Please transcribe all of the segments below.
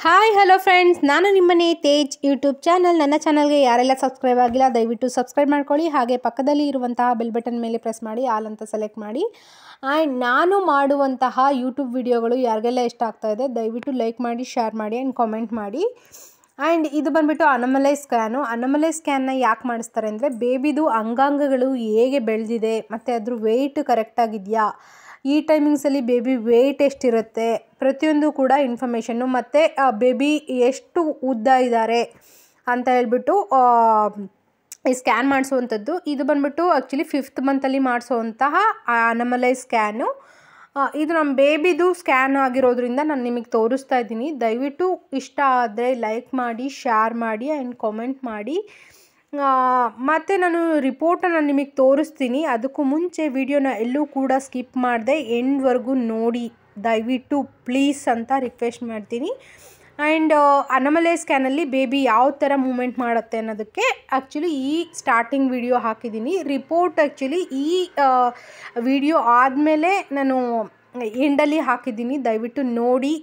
Hi hello friends, ನಾನು ನಿಮ್ಮನೆ Tej YouTube channel. ನನ್ನ ಚಾನಲ್ಗೆ ಯಾರೆಲ್ಲ ಸಬ್ಸ್ಕ್ರೈಬ್ ಆಗಿಲ್ಲ ದಯವಿಟ್ಟು ಸಬ್ಸ್ಕ್ರೈಬ್ ಮಾಡ್ಕೊಳ್ಳಿ. ಹಾಗೆ ಪಕ್ಕದಲ್ಲಿ ಇರುವಂತಹ ಬೆಲ್ ಬಟನ್ ಮೇಲೆ ಪ್ರೆಸ್ ಮಾಡಿ ಆಲ್ ಅಂತ ಸೆಲೆಕ್ಟ್ ಮಾಡಿ. ಆ್ಯಂಡ್ ನಾನು ಮಾಡುವಂತಹ ಯೂಟ್ಯೂಬ್ ವಿಡಿಯೋಗಳು ಯಾರಿಗೆಲ್ಲ ಇಷ್ಟ ಆಗ್ತಾ ಇದೆ ದಯವಿಟ್ಟು ಲೈಕ್ ಮಾಡಿ, ಶೇರ್ ಮಾಡಿ ಆ್ಯಂಡ್ ಕಾಮೆಂಟ್ ಮಾಡಿ. ಆ್ಯಂಡ್ ಇದು ಬಂದುಬಿಟ್ಟು ಅನಮಲೈ ಸ್ಕ್ಯಾನು. ಅನಮಲೈ ಸ್ಕ್ಯಾನ್ನ ಯಾಕೆ ಮಾಡಿಸ್ತಾರೆ ಅಂದರೆ ಬೇಬಿದು ಅಂಗಾಂಗಗಳು ಹೇಗೆ ಬೆಳೆದಿದೆ ಮತ್ತು ಅದ್ರ ವೆಯ್ಟ್ ಕರೆಕ್ಟಾಗಿದೆಯಾ, ಈ ಟೈಮಿಂಗ್ಸಲ್ಲಿ ಬೇಬಿ ವೆಯ್ಟ್ ಎಷ್ಟಿರುತ್ತೆ ಪ್ರತಿಯೊಂದು ಕೂಡ ಇನ್ಫಾರ್ಮೇಷನ್ನು, ಮತ್ತು ಬೇಬಿ ಎಷ್ಟು ಉದ್ದ ಇದ್ದಾರೆ ಅಂತ ಹೇಳ್ಬಿಟ್ಟು ಈ ಸ್ಕ್ಯಾನ್ ಮಾಡಿಸುವಂಥದ್ದು. ಇದು ಬಂದುಬಿಟ್ಟು ಆ್ಯಕ್ಚುಲಿ 5th ಮಂತಲ್ಲಿ ಮಾಡಿಸೋವಂತಹ ಅನಮಲೈ ಸ್ಕ್ಯಾನು. ಇದು ನಮ್ಮ ಬೇಬಿದು ಸ್ಕ್ಯಾನ್ ಆಗಿರೋದ್ರಿಂದ ನಾನು ನಿಮಗೆ ತೋರಿಸ್ತಾ ಇದ್ದೀನಿ. ದಯವಿಟ್ಟು ಇಷ್ಟ ಆದರೆ ಲೈಕ್ ಮಾಡಿ, ಶೇರ್ ಮಾಡಿ ಆ್ಯಂಡ್ ಕಾಮೆಂಟ್ ಮಾಡಿ. ಮತ್ತು ನಾನು ರಿಪೋರ್ಟನ್ನು ನಿಮಗೆ ತೋರಿಸ್ತೀನಿ. ಅದಕ್ಕೂ ಮುಂಚೆ ವಿಡಿಯೋನ ಎಲ್ಲೂ ಕೂಡ ಸ್ಕಿಪ್ ಮಾಡದೆ ಎಂಡ್ವರೆಗೂ ನೋಡಿ ದಯವಿಟ್ಟು ಪ್ಲೀಸ್ ಅಂತ ರಿಕ್ವೆಸ್ಟ್ ಮಾಡ್ತೀನಿ. ಆ್ಯಂಡ್ ಅನಮಲೈ ಸ್ಕ್ಯಾನಲ್ಲಿ ಬೇಬಿ ಯಾವ ಥರ ಮೂಮೆಂಟ್ ಮಾಡುತ್ತೆ ಅನ್ನೋದಕ್ಕೆ ಆ್ಯಕ್ಚುಲಿ ಈ ಸ್ಟಾರ್ಟಿಂಗ್ ವಿಡಿಯೋ ಹಾಕಿದ್ದೀನಿ. ರಿಪೋರ್ಟ್ ಆ್ಯಕ್ಚುಲಿ ಈ ವಿಡಿಯೋ ಆದಮೇಲೆ ನಾನು ಎಂಡಲ್ಲಿ ಹಾಕಿದ್ದೀನಿ. ದಯವಿಟ್ಟು ನೋಡಿ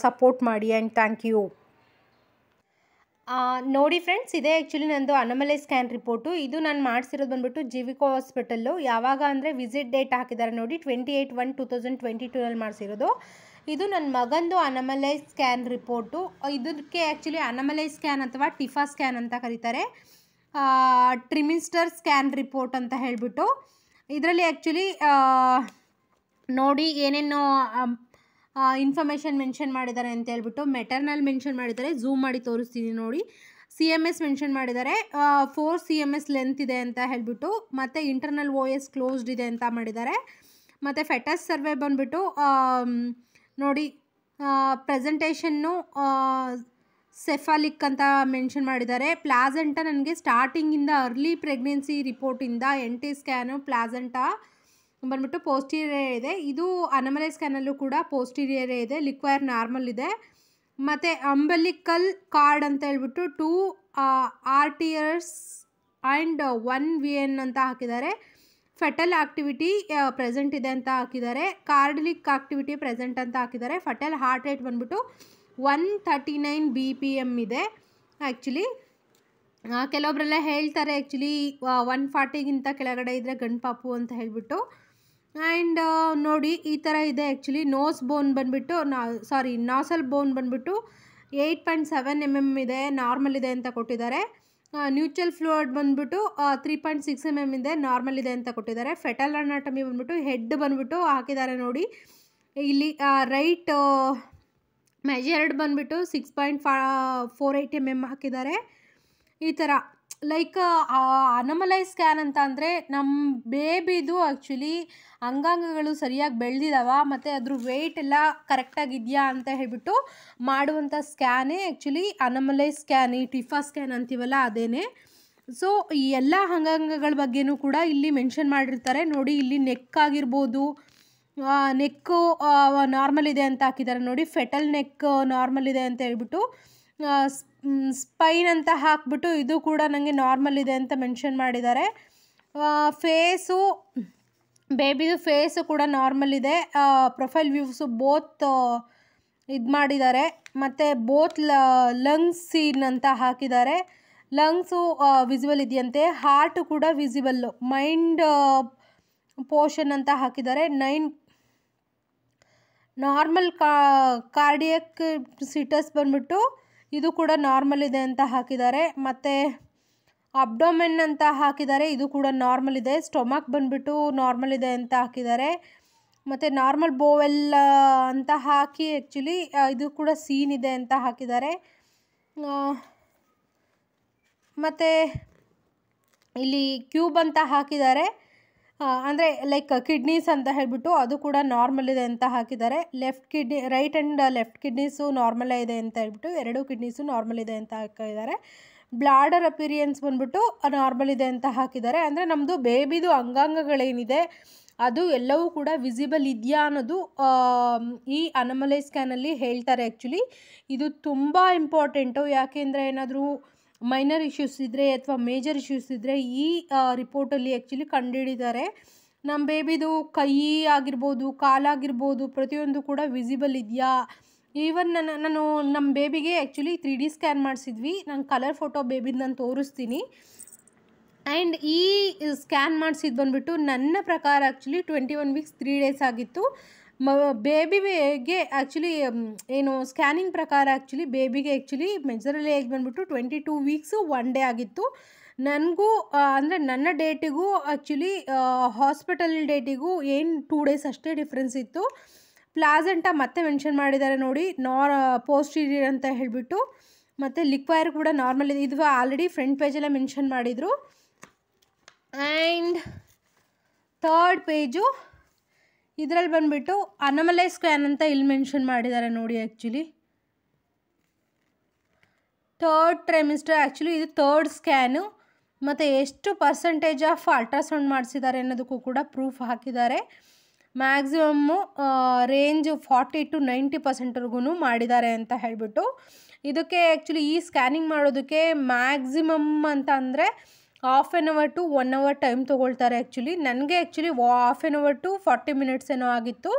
ಸಪೋರ್ಟ್ ಮಾಡಿ ಆ್ಯಂಡ್ ಥ್ಯಾಂಕ್ ಯು. ನೋಡಿ ಫ್ರೆಂಡ್ಸ್, ಇದೇ ಆ್ಯಕ್ಚುಲಿ ನಂದು ಅನಮಲೈ ಸ್ಕ್ಯಾನ್ ರಿಪೋರ್ಟು. ಇದು ನಾನು ಮಾಡಿಸಿರೋದು ಬಂದುಬಿಟ್ಟು ಜೀವಿಕಾ ಹಾಸ್ಪಿಟಲ್ಲು. ಯಾವಾಗ ಅಂದರೆ ವಿಸಿಟ್ ಡೇಟ್ ಹಾಕಿದ್ದಾರೆ ನೋಡಿ, 28/1/2022ನಲ್ಲಿ ಮಾಡಿಸಿರೋದು. ಇದು ನನ್ನ ಮಗಂದು ಅನಮಲೈ ಸ್ಕ್ಯಾನ್ ರಿಪೋರ್ಟು. ಇದಕ್ಕೆ ಆ್ಯಕ್ಚುಲಿ ಅನಮಲೈ ಸ್ಕ್ಯಾನ್ ಅಥವಾ ಟಿಫಾ ಸ್ಕ್ಯಾನ್ ಅಂತ ಕರೀತಾರೆ, ಟ್ರಿಮಿಸ್ಟರ್ ಸ್ಕ್ಯಾನ್ ರಿಪೋರ್ಟ್ ಅಂತ ಹೇಳಿಬಿಟ್ಟು. ಇದರಲ್ಲಿ ಆ್ಯಕ್ಚುಲಿ ನೋಡಿ ಏನೇನು ಇನ್ಫಾರ್ಮೇಷನ್ ಮೆನ್ಷನ್ ಮಾಡಿದ್ದಾರೆ ಅಂತ ಹೇಳ್ಬಿಟ್ಟು. ಮೆಟರ್ನಲ್ ಮೆನ್ಷನ್ ಮಾಡಿದ್ದಾರೆ, ಝೂಮ್ ಮಾಡಿ ತೋರಿಸ್ತೀನಿ ನೋಡಿ. CMS ಮೆನ್ಷನ್ ಮಾಡಿದ್ದಾರೆ, 4 CMS ಲೆಂತ್ ಇದೆ ಅಂತ ಹೇಳ್ಬಿಟ್ಟು. ಮತ್ತು ಇಂಟರ್ನಲ್ OS ಕ್ಲೋಸ್ಡ್ ಇದೆ ಅಂತ ಮಾಡಿದ್ದಾರೆ. ಮತ್ತು ಫೆಟಸ್ ಸರ್ವೆ ಬಂದುಬಿಟ್ಟು ನೋಡಿ ಪ್ರೆಸೆಂಟೇಷನ್ನು ಸೆಫಾಲಿಕ್ ಅಂತ ಮೆನ್ಷನ್ ಮಾಡಿದ್ದಾರೆ. ಪ್ಲಾಸೆಂಟಾ ನನಗೆ ಸ್ಟಾರ್ಟಿಂಗಿಂದ ಅರ್ಲಿ ಪ್ರೆಗ್ನೆನ್ಸಿ ರಿಪೋರ್ಟಿಂದ NT ಸ್ಕ್ಯಾನು ಪ್ಲಾಸೆಂಟಾ ಬಂದ್ಬಿಟ್ಟು ಪೋಸ್ಟೀರಿಯರ್ ಇದೆ. ಇದು ಅನಮಲೈ ಸ್ಕ್ಯಾನಲ್ಲೂ ಕೂಡ ಪೋಸ್ಟೀರಿಯರೇ ಇದೆ, ಲಿಕ್ವೈರ್ ನಾರ್ಮಲ್ ಇದೆ. ಮತ್ತು ಅಂಬಲಿಕಲ್ ಕಾರ್ಡ್ ಅಂತ ಹೇಳ್ಬಿಟ್ಟು 2 RTRs ಆ್ಯಂಡ್ 1 VN ಅಂತ ಹಾಕಿದ್ದಾರೆ. ಫೆಟಲ್ ಆಕ್ಟಿವಿಟಿ ಪ್ರೆಸೆಂಟ್ ಇದೆ ಅಂತ ಹಾಕಿದ್ದಾರೆ. ಕಾರ್ಡಿಲಿಕ್ ಆಕ್ಟಿವಿಟಿ ಪ್ರೆಸೆಂಟ್ ಅಂತ ಹಾಕಿದ್ದಾರೆ. ಫೆಟಲ್ ಹಾರ್ಟ್ ರೇಟ್ ಬಂದ್ಬಿಟ್ಟು 139 BPM ಇದೆ. ಆ್ಯಕ್ಚುಲಿ ಕೆಲವೊಬ್ಬರೆಲ್ಲ ಹೇಳ್ತಾರೆ ಆ್ಯಕ್ಚುಲಿ 140ಗಿಂತ ಕೆಳಗಡೆ ಇದ್ದರೆ ಗಂಡು ಪಾಪು ಅಂತ ಹೇಳಿಬಿಟ್ಟು. ಆ್ಯಂಡ್ ನೋಡಿ ಈ ಥರ ಇದೆ ಆ್ಯಕ್ಚುಲಿ. ನೋಸ್ ಬೋನ್ ಬಂದುಬಿಟ್ಟು ನಾಸಲ್ ಬೋನ್ ಬಂದುಬಿಟ್ಟು 8.7 mm ಇದೆ, ನಾರ್ಮಲ್ ಇದೆ ಅಂತ ಕೊಟ್ಟಿದ್ದಾರೆ. ನ್ಯೂಟ್ರಲ್ ಫ್ಲೂಯಿಡ್ ಬಂದುಬಿಟ್ಟು 3.6 mm ಇದೆ, ನಾರ್ಮಲ್ ಇದೆ ಅಂತ ಕೊಟ್ಟಿದ್ದಾರೆ. ಫೆಟಲ್ ಅನಾಟಮಿ ಬಂದುಬಿಟ್ಟು ಹೆಡ್ ಬಂದುಬಿಟ್ಟು ಹಾಕಿದ್ದಾರೆ ನೋಡಿ ಇಲ್ಲಿ. ರೈಟ್ ಮೆಜರ್ಡ್ ಬಂದುಬಿಟ್ಟು 6.48 mm ಹಾಕಿದ್ದಾರೆ. ಈ ಥರ ಲೈಕ್ ಅನಮಲೈ ಸ್ಕ್ಯಾನ್ ಅಂತ ಅಂದರೆ ನಮ್ಮ ಬೇಬಿದು ಆ್ಯಕ್ಚುಲಿ ಅಂಗಾಂಗಗಳು ಸರಿಯಾಗಿ ಬೆಳೆದಿದ್ದಾವ ಮತ್ತು ಅದ್ರ ವೆಯ್ಟ್ ಎಲ್ಲ ಕರೆಕ್ಟಾಗಿದೆಯಾ ಅಂತ ಹೇಳ್ಬಿಟ್ಟು ಮಾಡುವಂಥ ಸ್ಕ್ಯಾನೇ ಆ್ಯಕ್ಚುಲಿ ಅನಮಲೈ ಸ್ಕ್ಯಾನ್. ಈ ಟಿಫಾ ಸ್ಕ್ಯಾನ್ ಅಂತೀವಲ್ಲ ಅದೇನೇ. ಸೊ ಈ ಎಲ್ಲ ಅಂಗಾಂಗಗಳ ಬಗ್ಗೆನೂ ಕೂಡ ಇಲ್ಲಿ ಮೆನ್ಷನ್ ಮಾಡಿರ್ತಾರೆ ನೋಡಿ. ಇಲ್ಲಿ ನೆಕ್ ಆಗಿರ್ಬೋದು, ನೆಕ್ಕು ನಾರ್ಮಲ್ ಇದೆ ಅಂತ ಹಾಕಿದ್ದಾರೆ ನೋಡಿ. ಫೆಟಲ್ ನೆಕ್ ನಾರ್ಮಲ್ ಇದೆ ಅಂತ ಹೇಳ್ಬಿಟ್ಟು. ಸ್ಪೈನ್ ಅಂತ ಹಾಕ್ಬಿಟ್ಟು ಇದು ಕೂಡ ನನಗೆ ನಾರ್ಮಲ್ ಇದೆ ಅಂತ ಮೆನ್ಷನ್ ಮಾಡಿದ್ದಾರೆ. ಫೇಸು, ಬೇಬಿದು ಫೇಸು ಕೂಡ ನಾರ್ಮಲ್ ಇದೆ. ಪ್ರೊಫೈಲ್ ವ್ಯೂಸು ಬೋತ್ ಇದು ಮಾಡಿದ್ದಾರೆ. ಮತ್ತು ಬೋತ್ ಲಂಗ್ಸ್ ಸೀನ್ ಅಂತ ಹಾಕಿದ್ದಾರೆ. ಲಂಗ್ಸು ವಿಸಿಬಲ್ ಇದೆಯಂತೆ. ಹಾರ್ಟು ಕೂಡ ವಿಸಿಬಲ್ಲು. ಮೈಂಡ್ ಪೋರ್ಷನ್ ಅಂತ ಹಾಕಿದ್ದಾರೆ. 9 ನಾರ್ಮಲ್ ಕಾರ್ಡಿಯಕ್ ಸಿಟಸ್ ಬಂದ್ಬಿಟ್ಟು ಇದು ಕೂಡ ನಾರ್ಮಲ್ ಇದೆ ಅಂತ ಹಾಕಿದ್ದಾರೆ. ಮತ್ತು ಅಬ್ಡೋಮೆನ್ ಅಂತ ಹಾಕಿದ್ದಾರೆ, ಇದು ಕೂಡ ನಾರ್ಮಲ್ ಇದೆ. ಸ್ಟೊಮಕ್ ಬಂದುಬಿಟ್ಟು ನಾರ್ಮಲ್ ಇದೆ ಅಂತ ಹಾಕಿದ್ದಾರೆ. ಮತ್ತು ನಾರ್ಮಲ್ ಬೋವೆಲ್ ಅಂತ ಹಾಕಿ ಆ್ಯಕ್ಚುಲಿ ಇದು ಕೂಡ ಸೀನ್ ಇದೆ ಅಂತ ಹಾಕಿದ್ದಾರೆ. ಮತ್ತು ಇಲ್ಲಿ ಕ್ಯೂಬ್ ಅಂತ ಹಾಕಿದ್ದಾರೆ, ಅಂದರೆ ಲೈಕ್ ಕಿಡ್ನೀಸ್ ಅಂತ ಹೇಳಿಬಿಟ್ಟು ಅದು ಕೂಡ ನಾರ್ಮಲ್ ಇದೆ ಅಂತ ಹಾಕಿದ್ದಾರೆ. Left kidney, right and left kidneys normal ಇದೆ ಅಂತ ಹೇಳ್ಬಿಟ್ಟು 2 ಕಿಡ್ನೀಸು ನಾರ್ಮಲ್ ಇದೆ ಅಂತ ಹಾಕಿದ್ದಾರೆ. ಬ್ಲಾಡರ್ ಅಪಿರಿಯನ್ಸ್ ಬಂದ್ಬಿಟ್ಟು ನಾರ್ಮಲ್ ಇದೆ ಅಂತ ಹಾಕಿದ್ದಾರೆ. ಅಂದರೆ ನಮ್ಮದು ಬೇಬಿದು ಅಂಗಾಂಗಗಳೇನಿದೆ ಅದು ಎಲ್ಲವೂ ಕೂಡ ವಿಸಿಬಲ್ ಇದೆಯಾ ಅನ್ನೋದು ಈ ಅನಮಲೈ ಸ್ಕ್ಯಾನಲ್ಲಿ ಹೇಳ್ತಾರೆ. ಆ್ಯಕ್ಚುಲಿ ಇದು ತುಂಬ ಇಂಪಾರ್ಟೆಂಟು. ಯಾಕೆಂದರೆ ಏನಾದರೂ ಮೈನರ್ ಇಶ್ಯೂಸ್ ಇದ್ದರೆ ಅಥವಾ ಮೇಜರ್ ಇಶ್ಯೂಸ್ ಇದ್ದರೆ ಈ ರಿಪೋರ್ಟಲ್ಲಿ ಆ್ಯಕ್ಚುಲಿ ಕಂಡುಹಿಡಿದ್ದಾರೆ. ನಮ್ಮ ಬೇಬಿದು ಕೈ ಆಗಿರ್ಬೋದು, ಕಾಲಾಗಿರ್ಬೋದು ಪ್ರತಿಯೊಂದು ಕೂಡ ವಿಸಿಬಲ್ ಇದೆಯಾ, ಈವನ್ ನಾನು ನಮ್ಮ ಬೇಬಿಗೆ ಆ್ಯಕ್ಚುಲಿ 3D ಸ್ಕ್ಯಾನ್ ಮಾಡಿಸಿದ್ವಿ. ನಾನು ಕಲರ್ ಫೋಟೋ ಬೇಬಿದು ನಾನು ತೋರಿಸ್ತೀನಿ. ಆ್ಯಂಡ್ ಈ ಸ್ಕ್ಯಾನ್ ಮಾಡಿಸಿದ್ದು ಬಂದುಬಿಟ್ಟು ನನ್ನ ಪ್ರಕಾರ ಆ್ಯಕ್ಚುಲಿ 21 ವೀಕ್ಸ್ 3 ಡೇಸ್ ಆಗಿತ್ತು. ಬೇಬಿಗೆ ಆ್ಯಕ್ಚುಲಿ ಏನು ಸ್ಕ್ಯಾನಿಂಗ್ ಪ್ರಕಾರ ಆ್ಯಕ್ಚುಲಿ ಬೇಬಿಗೆ ಆ್ಯಕ್ಚುಲಿ ಮೆಜರಲ್ ಏಜ್ ಬಂದುಬಿಟ್ಟು 22 ವೀಕ್ಸು 1 ಡೇ ಆಗಿತ್ತು. ನನಗೂ ಅಂದರೆ ನನ್ನ ಡೇಟಿಗೂ ಆ್ಯಕ್ಚುಲಿ ಹಾಸ್ಪಿಟಲ್ ಡೇಟಿಗೂ ಏನು 2 ಡೇಸ್ ಅಷ್ಟೇ ಡಿಫ್ರೆನ್ಸ್ ಇತ್ತು. ಪ್ಲಾಸೆಂಟಾ ಮತ್ತೆ ಮೆನ್ಷನ್ ಮಾಡಿದ್ದಾರೆ ನೋಡಿ, ಪೋಸ್ಟೀರಿಯರ್ ಅಂತ ಹೇಳಿಬಿಟ್ಟು. ಮತ್ತು ಲಿಕ್ವೈರ್ ಕೂಡ ನಾರ್ಮಲ್ ಇದೆ. ಇದು ಆಲ್ರೆಡಿ ಫ್ರಂಟ್ ಪೇಜೆಲ್ಲ ಮೆನ್ಷನ್ ಮಾಡಿದರು. ಆ್ಯಂಡ್ ಥರ್ಡ್ ಪೇಜು ಇದರಲ್ಲಿ ಬಂದುಬಿಟ್ಟು ಅನಮಲೈಸ್ ಸ್ಕ್ಯಾನ್ ಅಂತ ಇಲ್ಲಿ ಮೆನ್ಷನ್ ಮಾಡಿದ್ದಾರೆ ನೋಡಿ. ಆ್ಯಕ್ಚುಲಿ ಥರ್ಡ್ ಟ್ರೈಮಿಸ್ಟರ್ ಆ್ಯಕ್ಚುಲಿ ಇದು ಥರ್ಡ್ ಸ್ಕ್ಯಾನು. ಮತ್ತು ಎಷ್ಟು ಪರ್ಸೆಂಟೇಜ್ ಆಫ್ ಅಲ್ಟ್ರಾಸೌಂಡ್ ಮಾಡಿಸಿದ್ದಾರೆ ಅನ್ನೋದಕ್ಕೂ ಕೂಡ ಪ್ರೂಫ್ ಹಾಕಿದ್ದಾರೆ. ಮ್ಯಾಕ್ಸಿಮಮ್ಮು ರೇಂಜ್ 40 to 90% ಮಾಡಿದ್ದಾರೆ ಅಂತ ಹೇಳಿಬಿಟ್ಟು. ಇದಕ್ಕೆ ಆ್ಯಕ್ಚುಲಿ ಈ ಸ್ಕ್ಯಾನಿಂಗ್ ಮಾಡೋದಕ್ಕೆ ಮ್ಯಾಕ್ಸಿಮಮ್ ಅಂತ ಅಂದರೆ half an hour to 1 hour time ತೊಗೊಳ್ತಾರೆ. ಆ್ಯಕ್ಚುಲಿ ನನಗೆ actually half an hour to 40 minutes ಏನೋ ಆಗಿತ್ತು.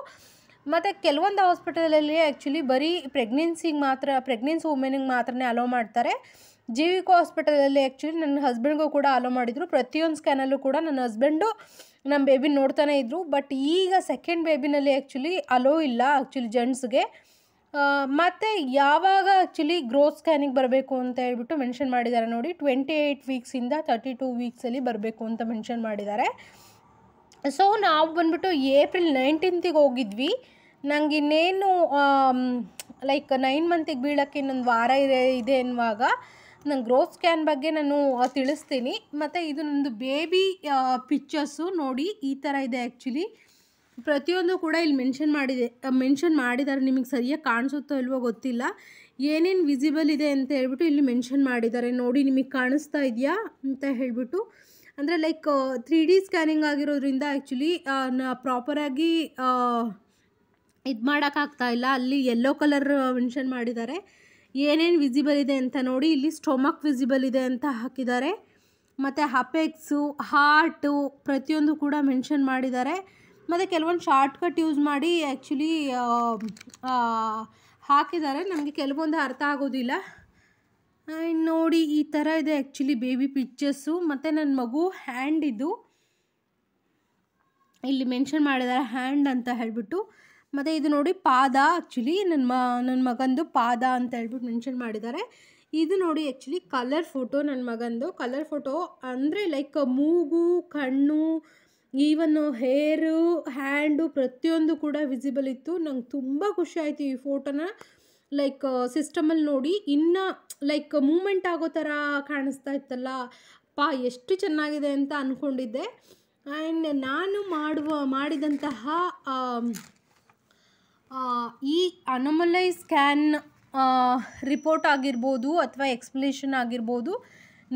ಮತ್ತು ಕೆಲವೊಂದು ಹಾಸ್ಪಿಟಲಲ್ಲಿ ಆ್ಯಕ್ಚುಲಿ ಬರೀ ಪ್ರೆಗ್ನೆನ್ಸಿ ವುಮೆನಿಗೆ ಮಾತ್ರನೇ ಅಲೋ ಮಾಡ್ತಾರೆ. ಜೀವಿಕಾ ಹಾಸ್ಪಿಟಲಲ್ಲಿ ಆ್ಯಕ್ಚುಲಿ ನನ್ನ ಹಸ್ಬೆಂಡ್ಗೂ ಕೂಡ ಅಲೋ ಮಾಡಿದರು. ಪ್ರತಿಯೊಂದು ಸ್ಕ್ಯಾನಲ್ಲೂ ಕೂಡ ನನ್ನ ಹಸ್ಬೆಂಡು ನಮ್ಮ ಬೇಬಿ ನೋಡ್ತಾನೆ ಇದ್ದರು. ಬಟ್ ಈಗ ಸೆಕೆಂಡ್ ಬೇಬಿನಲ್ಲಿ ಆ್ಯಕ್ಚುಲಿ ಅಲೋ ಇಲ್ಲ ಆ್ಯಕ್ಚುಲಿ ಜೆಂಟ್ಸ್ಗೆ. ಮತ್ತು ಯಾವಾಗ ಆ್ಯಕ್ಚುಲಿ ಗ್ರೋತ್ ಸ್ಕ್ಯಾನಿಗೆ ಬರಬೇಕು ಅಂತ ಹೇಳ್ಬಿಟ್ಟು ಮೆನ್ಷನ್ ಮಾಡಿದ್ದಾರೆ ನೋಡಿ. 28 ವೀಕ್ಸಿಂದ 32 ವೀಕ್ಸಲ್ಲಿ ಬರಬೇಕು ಅಂತ ಮೆನ್ಷನ್ ಮಾಡಿದ್ದಾರೆ. ಸೊ ನಾವು ಬಂದುಬಿಟ್ಟು April 19th ಹೋಗಿದ್ವಿ. ನಂಗೆ ಇನ್ನೇನು ಲೈಕ್ 9 ಮಂತಿಗೆ ಬೀಳೋಕ್ಕೆ ಇನ್ನೊಂದು ವಾರ ಇದೆ ಅನ್ನುವಾಗ ನಂಗೆ ಗ್ರೋತ್ ಸ್ಕ್ಯಾನ್ ಬಗ್ಗೆ ನಾನು ತಿಳಿಸ್ತೀನಿ. ಮತ್ತು ಇದು ನನ್ನದು ಬೇಬಿ ಪಿಕ್ಚರ್ಸು ನೋಡಿ ಈ ಥರ ಇದೆ. ಆ್ಯಕ್ಚುಲಿ ಪ್ರತಿಯೊಂದು ಕೂಡ ಇಲ್ಲಿ ಮೆನ್ಷನ್ ಮಾಡಿದ್ದಾರೆ. ನಿಮಗೆ ಸರಿಯಾಗಿ ಕಾಣಿಸುತ್ತೋ ಇಲ್ವೋ ಗೊತ್ತಿಲ್ಲ. ಏನೇನು ವಿಸಿಬಲ್ ಇದೆ ಅಂತ ಹೇಳ್ಬಿಟ್ಟು ಇಲ್ಲಿ ಮೆನ್ಷನ್ ಮಾಡಿದ್ದಾರೆ ನೋಡಿ. ನಿಮಗೆ ಕಾಣಿಸ್ತಾ ಇದೆಯಾ ಅಂತ ಹೇಳಿಬಿಟ್ಟು. ಅಂದರೆ ಲೈಕ್ 3D ಸ್ಕ್ಯಾನಿಂಗ್ ಆಗಿರೋದ್ರಿಂದ ಆ್ಯಕ್ಚುಲಿ ಪ್ರಾಪರಾಗಿ ಇದು ಮಾಡೋಕ್ಕಾಗ್ತಾಯಿಲ್ಲ. ಅಲ್ಲಿ ಯೆಲ್ಲೋ ಕಲರ್ ಮೆನ್ಷನ್ ಮಾಡಿದ್ದಾರೆ. ಏನೇನು ವಿಸಿಬಲ್ ಇದೆ ಅಂತ ನೋಡಿ. ಇಲ್ಲಿ ಸ್ಟೊಮಕ್ ವಿಸಿಬಲ್ ಇದೆ ಅಂತ ಹಾಕಿದ್ದಾರೆ. ಮತ್ತು ಅಪೆಕ್ಸು, ಹಾರ್ಟು ಪ್ರತಿಯೊಂದು ಕೂಡ ಮೆನ್ಷನ್ ಮಾಡಿದ್ದಾರೆ. ಮತ್ತು ಕೆಲವೊಂದು ಶಾರ್ಟ್ಕಟ್ ಯೂಸ್ ಮಾಡಿ ಆ್ಯಕ್ಚುಲಿ ಹಾಕಿದ್ದಾರೆ. ನಮಗೆ ಕೆಲವೊಂದು ಅರ್ಥ ಆಗೋದಿಲ್ಲ. ಆ್ಯಂಡ್ ನೋಡಿ ಈ ಥರ ಇದೆ ಆ್ಯಕ್ಚುಲಿ ಬೇಬಿ ಪಿಕ್ಚರ್ಸು. ಮತ್ತು ನನ್ನ ಮಗು ಹ್ಯಾಂಡ್ ಇದು ಇಲ್ಲಿ ಮೆನ್ಷನ್ ಮಾಡಿದ್ದಾರೆ, ಹ್ಯಾಂಡ್ ಅಂತ ಹೇಳಿಬಿಟ್ಟು. ಮತ್ತು ಇದು ನೋಡಿ ಪಾದ, ಆ್ಯಕ್ಚುಲಿ ನನ್ನ ಮಗಂದು ಪಾದ ಅಂತ ಹೇಳ್ಬಿಟ್ಟು ಮೆನ್ಷನ್ ಮಾಡಿದ್ದಾರೆ. ಇದು ನೋಡಿ ಆ್ಯಕ್ಚುಲಿ ಕಲರ್ ಫೋಟೋ, ನನ್ನ ಮಗಂದು ಕಲರ್ ಫೋಟೋ. ಅಂದರೆ ಲೈಕ್ ಮೂಗು, ಕಣ್ಣು, ಈವನ್ನು ಹೇರು, ಹ್ಯಾಂಡು ಪ್ರತಿಯೊಂದು ಕೂಡ ವಿಸಿಬಲ್ ಇತ್ತು. ನಂಗೆ ತುಂಬ ಖುಷಿ ಆಯಿತು ಈ ಫೋಟೋನ ಲೈಕ್ ಸಿಸ್ಟಮಲ್ಲಿ ನೋಡಿ. ಇನ್ನು ಲೈಕ್ ಮೂಮೆಂಟ್ ಆಗೋ ಥರ ಕಾಣಿಸ್ತಾ ಇತ್ತಲ್ಲ, ಎಷ್ಟು ಚೆನ್ನಾಗಿದೆ ಅಂತ ಅಂದ್ಕೊಂಡಿದ್ದೆ. ಆ್ಯಂಡ್ ನಾನು ಮಾಡಿದಂತಹ ಈ ಅನಮಲೈಸ್ ಸ್ಕ್ಯಾನ್ ರಿಪೋರ್ಟ್ ಆಗಿರ್ಬೋದು ಅಥವಾ ಎಕ್ಸ್ಪ್ಲೇಷನ್ ಆಗಿರ್ಬೋದು,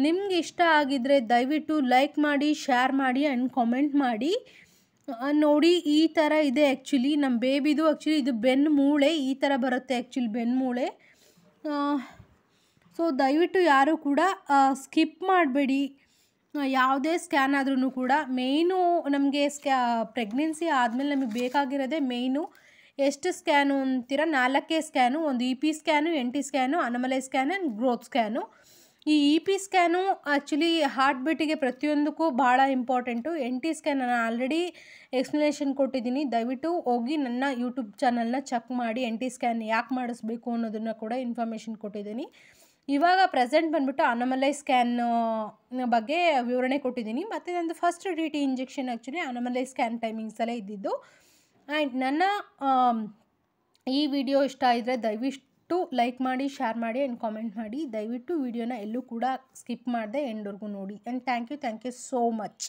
ನಿಮ್ಗೆ ಇಷ್ಟ ಆಗಿದ್ದರೆ ದಯವಿಟ್ಟು ಲೈಕ್ ಮಾಡಿ, ಶೇರ್ ಮಾಡಿ ಆ್ಯಂಡ್ ಕಾಮೆಂಟ್ ಮಾಡಿ. ನೋಡಿ ಈ ಥರ ಇದೆ ಆ್ಯಕ್ಚುಲಿ ನಮ್ಮ ಬೇಬಿದು. ಆ್ಯಕ್ಚುಲಿ ಇದು ಬೆನ್ನು ಮೂಳೆ ಈ ಥರ ಬರುತ್ತೆ ಆ್ಯಕ್ಚುಲಿ ಬೆನ್ನು ಮೂಳೆ. ಸೊ ದಯವಿಟ್ಟು ಯಾರೂ ಕೂಡ ಸ್ಕಿಪ್ ಮಾಡಬೇಡಿ. ಯಾವುದೇ ಸ್ಕ್ಯಾನ್ ಆದ್ರೂ ಕೂಡ ಮೇಯ್ನು ನಮಗೆ ಪ್ರೆಗ್ನೆನ್ಸಿ ಆದಮೇಲೆ ನಮಗೆ ಬೇಕಾಗಿರೋದೇ ಮೇಯ್ನು ಎಷ್ಟು ಸ್ಕ್ಯಾನು ಅಂತೀರ, 4 ಸ್ಕ್ಯಾನು. ಒಂದು EP scan, NT scan, anomalies scan and growth scan. ಈ EP ಸ್ಕ್ಯಾನು ಆ್ಯಕ್ಚುಲಿ ಹಾರ್ಟ್ ಬೀಟಿಗೆ ಪ್ರತಿಯೊಂದಕ್ಕೂ ಭಾಳ ಇಂಪಾರ್ಟೆಂಟು. NT ಸ್ಕ್ಯಾನ್ ನಾನು ಆಲ್ರೆಡಿ ಎಕ್ಸ್ಪ್ಲನೇಷನ್ ಕೊಟ್ಟಿದ್ದೀನಿ. ದಯವಿಟ್ಟು ಹೋಗಿ ನನ್ನ ಯೂಟ್ಯೂಬ್ ಚಾನಲ್ನ ಚೆಕ್ ಮಾಡಿ. NT ಸ್ಕ್ಯಾನ್ ಯಾಕೆ ಮಾಡಿಸ್ಬೇಕು ಅನ್ನೋದನ್ನು ಕೂಡ ಇನ್ಫಾರ್ಮೇಷನ್ ಕೊಟ್ಟಿದ್ದೀನಿ. ಇವಾಗ ಪ್ರೆಸೆಂಟ್ ಬಂದುಬಿಟ್ಟು ಅನಮಲೈಸ್ ಸ್ಕ್ಯಾನ್ ಬಗ್ಗೆ ವಿವರಣೆ ಕೊಟ್ಟಿದ್ದೀನಿ. ಮತ್ತು ನಂದು first DT injection actually anomalies scan ಟೈಮಿಂಗ್ಸಲ್ಲೇ ಇದ್ದಿದ್ದು. ಆ್ಯಂಡ್ ನನ್ನ ಈ ವಿಡಿಯೋ ಇಷ್ಟ ಆಗಿದ್ರೆ ದಯವಿಟ್ಟು ಲೈಕ್ ಮಾಡಿ, ಶೇರ್ ಮಾಡಿ ಆ್ಯಂಡ್ ಕಾಮೆಂಟ್ ಮಾಡಿ. ದಯವಿಟ್ಟು ವಿಡಿಯೋನ ಎಲ್ಲೂ ಕೂಡ ಸ್ಕಿಪ್ ಮಾಡದೆ ಎಂಡ್ವರೆಗೂ ನೋಡಿ. And thank you so much.